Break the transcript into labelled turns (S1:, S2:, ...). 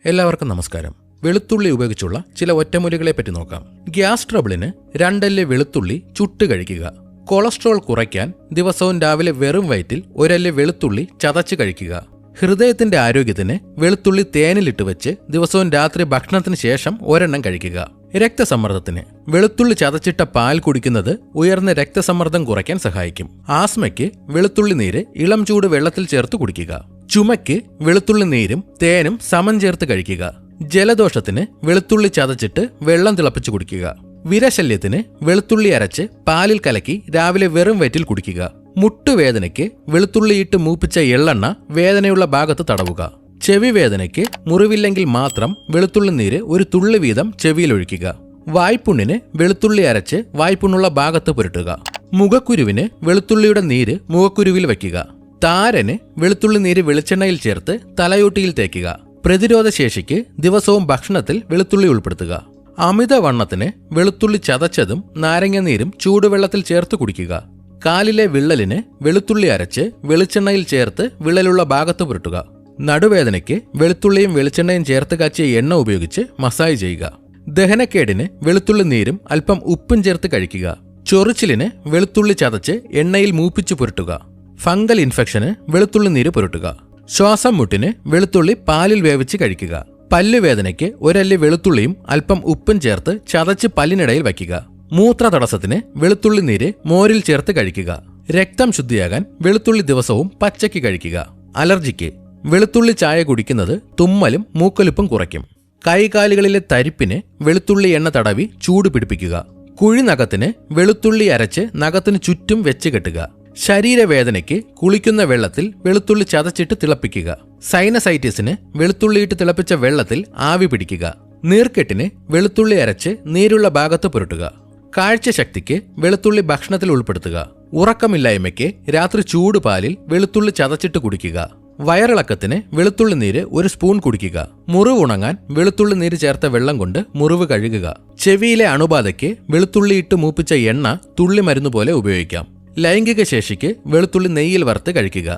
S1: എല്ലാവർക്കും നമസ്കാരം. വെളുത്തുള്ളി ഉപയോഗിച്ചുള്ള ചില ഒറ്റമൂലികളെ പറ്റി നോക്കാം. ഗ്യാസ് ട്രബിളിന് 2 അല്ലി വെളുത്തുള്ളി ചുട്ട് കഴിക്കുക. കൊളസ്ട്രോൾ കുറയ്ക്കാൻ ദിവസവും രാവിലെ വെറും വയറ്റിൽ 1 അല്ലി വെളുത്തുള്ളി ചതച്ച് കഴിക്കുക. ഹൃദയത്തിന്റെ ആരോഗ്യത്തിന് വെളുത്തുള്ളി തേനിലിട്ട് വെച്ച് ദിവസവും രാത്രി ഭക്ഷണത്തിന് ശേഷം ഒരെണ്ണം കഴിക്കുക. രക്തസമ്മർദ്ദത്തിന് വെളുത്തുള്ളി ചതച്ചിട്ട പാൽ കുടിക്കുന്നത് ഉയർന്ന രക്തസമ്മർദ്ദം കുറയ്ക്കാൻ സഹായിക്കും. ആസ്മയ്ക്ക് വെളുത്തുള്ളി നീര് ഇളം ചൂട് വെള്ളത്തിൽ ചേർത്ത് കുടിക്കുക. ചുമയ്ക്ക് വെളുത്തുള്ളി നീരും തേനും സമം ചേർത്ത് കഴിക്കുക. ജലദോഷത്തിന് വെളുത്തുള്ളി ചതച്ചിട്ട് വെള്ളം തിളപ്പിച്ച് കുടിക്കുക. വിരശല്യത്തിന് വെളുത്തുള്ളി അരച്ച് പാലിൽ കലക്കി രാവിലെ വെറും വയറ്റിൽ കുടിക്കുക. മുട്ടുവേദനയ്ക്ക് വെളുത്തുള്ളിയിട്ട് മൂപ്പിച്ച എള്ളെണ്ണ വേദനയുള്ള ഭാഗത്ത് തടവുക. ചെവി വേദനയ്ക്ക് മുറിവില്ലെങ്കിൽ മാത്രം വെളുത്തുള്ളി നീര് ഒരു തുള്ളി വീതം ചെവിയിൽ ഒഴിക്കുക. വായ്പുണ്ണിന് വെളുത്തുള്ളി അരച്ച് വായ്പുണ്ണുള്ള ഭാഗത്ത് പുരട്ടുക. മുഖക്കുരുവിന് വെളുത്തുള്ളിയുടെ നീര് മുഖക്കുരുവിൽ വയ്ക്കുക. താരന് വെളുത്തുള്ളി നീര് വെളിച്ചെണ്ണയിൽ ചേർത്ത് തലയോട്ടിയിൽ തേക്കുക. പ്രതിരോധശേഷിക്ക് ദിവസവും ഭക്ഷണത്തിൽ വെളുത്തുള്ളി ഉൾപ്പെടുത്തുക. അമിതവണ്ണത്തിന് വെളുത്തുള്ളി ചതച്ചതും നാരങ്ങനീരും ചൂടുവെള്ളത്തിൽ ചേർത്ത് കുടിക്കുക. കാലിലെ വിള്ളലിന് വെളുത്തുള്ളി അരച്ച് വെളിച്ചെണ്ണയിൽ ചേർത്ത് വിള്ളലുള്ള ഭാഗത്ത് പുരട്ടുക. നടുവേദനയ്ക്ക് വെളുത്തുള്ളിയും വെളിച്ചെണ്ണയും ചേർത്ത് കാച്ചിയ എണ്ണ ഉപയോഗിച്ച് മസാജ് ചെയ്യുക. ദഹനക്കേടിന് വെളുത്തുള്ളി നീരും അല്പം ഉപ്പും ചേർത്ത് കഴിക്കുക. ചൊറിച്ചിലിന് വെളുത്തുള്ളി ചതച്ച് എണ്ണയിൽ മൂപ്പിച്ച് പുരട്ടുക. ഫംഗൽ ഇൻഫെക്ഷന് വെളുത്തുള്ളി നീര് പുരട്ടുക. ശ്വാസം മുട്ടിന് വെളുത്തുള്ളി പാലിൽ വേവിച്ച് കഴിക്കുക. പല്ലുവേദനയ്ക്ക് 1 അല്ലി വെളുത്തുള്ളിയും അല്പം ഉപ്പും ചേർത്ത് ചതച്ച് പല്ലിനിടയിൽ വയ്ക്കുക. മൂത്രതടസ്സത്തിന് വെളുത്തുള്ളി നീര് മോരിൽ ചേർത്ത് കഴിക്കുക. രക്തം ശുദ്ധിയാകാൻ വെളുത്തുള്ളി ദിവസവും പച്ചയ്ക്ക് കഴിക്കുക. അലർജിക്ക് വെളുത്തുള്ളി ചായ കുടിക്കുന്നത് തുമ്മലും മൂക്കൊലിപ്പും കുറയ്ക്കും. കൈകാലുകളിലെ തരിപ്പിന് വെളുത്തുള്ളി എണ്ണ തടവി ചൂട് പിടിപ്പിക്കുക. കുഴിനഖത്തിന് വെളുത്തുള്ളി അരച്ച് നഖത്തിന് ചുറ്റും വെച്ച് കെട്ടുക. ശരീരവേദനയ്ക്ക് കുളിക്കുന്ന വെള്ളത്തിൽ വെളുത്തുള്ളി ചതച്ചിട്ട് തിളപ്പിക്കുക. സൈനസൈറ്റിസിന് വെളുത്തുള്ളിയിട്ട് തിളപ്പിച്ച വെള്ളത്തിൽ ആവി പിടിക്കുക. നീർക്കെട്ടിന് വെളുത്തുള്ളി അരച്ച് നീരുള്ള ഭാഗത്ത് പുരട്ടുക. കാഴ്ചശക്തിക്ക് വെളുത്തുള്ളി ഭക്ഷണത്തിൽ ഉൾപ്പെടുത്തുക. ഉറക്കമില്ലായ്മയ്ക്ക് രാത്രി ചൂടുപാലിൽ വെളുത്തുള്ളി ചതച്ചിട്ട് കുടിക്കുക. വയറിളക്കത്തിന് വെളുത്തുള്ളി നീര് 1 സ്പൂൺ കുടിക്കുക. മുറിവ് ഉണങ്ങാൻ വെളുത്തുള്ളി നീര് ചേർത്ത വെള്ളം കൊണ്ട് മുറിവ് കഴുകുക. ചെവിയിലെ അണുബാധയ്ക്ക് വെളുത്തുള്ളിയിട്ട് മൂപ്പിച്ച എണ്ണ തുള്ളി മരുന്ന് പോലെ ഉപയോഗിക്കാം. ലൈംഗിക ശേഷിക്ക് വെളുത്തുള്ളി നെയ്യിൽ വറുത്ത് കഴിക്കുക.